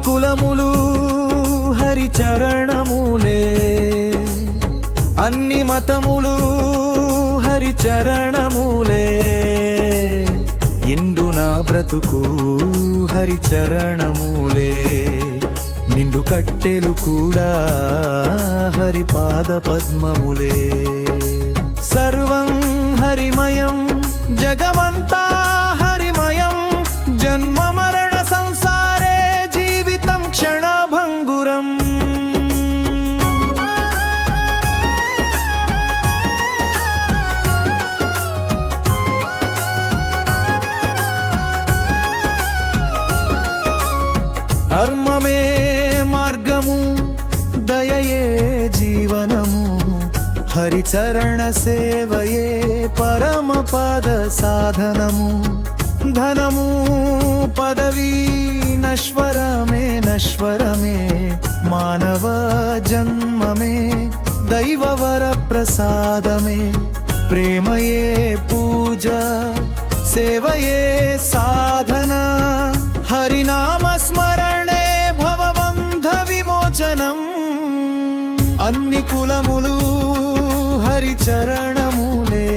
కులములు హరి చరణములే, అన్ని మతములు హరి చరణములే, ఇందు నా బ్రతుకు హరి చరణములే, నిండు కట్టెలు కూడా హరి పాద పద్మములే. సర్వం హరిమయం జగమంతా హరిమయం, జన్మ మరణ సంసారే జీవితం క్షణభంగురం. ధర్మమే మార్గము, దయయే జీవనము, హరిచరణ సేవయే పరమ పద సాధనము. ధనము పదవి నశ్వరమే నశ్వరమే, మానవ జన్మమే దైవవర ప్రసాదమే. ప్రేమయే పూజ, సేవయే సాధన, హరినామ స్మరణే భవబంధ విమోచనం. అన్ని కులములు హరి చరణములే,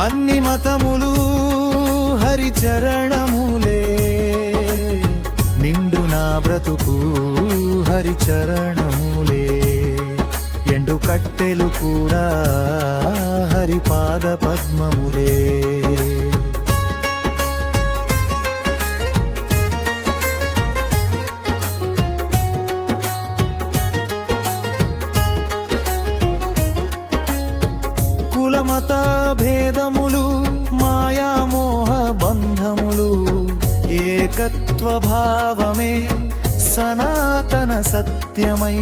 అన్ని మతములు హరి చరణములే, నిండు నా బ్రతుకు హరి చరణములే, ఎండు కట్టెలు కూడా హరి పాద పద్మములే. కులమత భేదములు మాయామోహ బంధములు, ఏకత్వ భావమే సనాతన సత్యమై,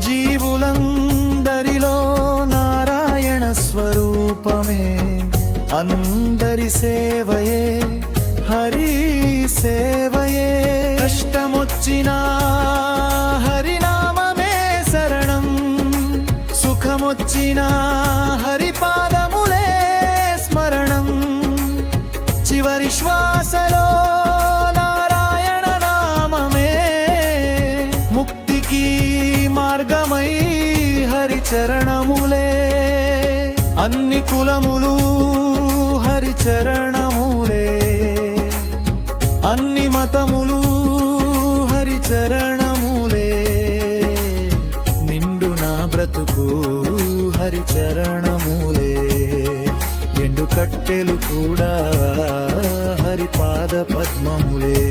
జీవులందరిలో నారాయణ స్వరూపమే, అందరి సేవయే హరి సేవయే. కష్టమొచ్చినా హరినామమే శరణం, సుఖమొచ్చినా హరిపాదములే స్మరణం. చివరి శ్వాసలో నారాయణ నామమే ముక్తికి మార్గమై హరి చరణములే. అన్ని కులములు హరి చరణములే, అన్ని మతములు హరి చరణములే, నిండు నా బ్రతుకు హరి చరణములే, ఎండు కట్టెలు కూడా హరి పాద పద్మములే.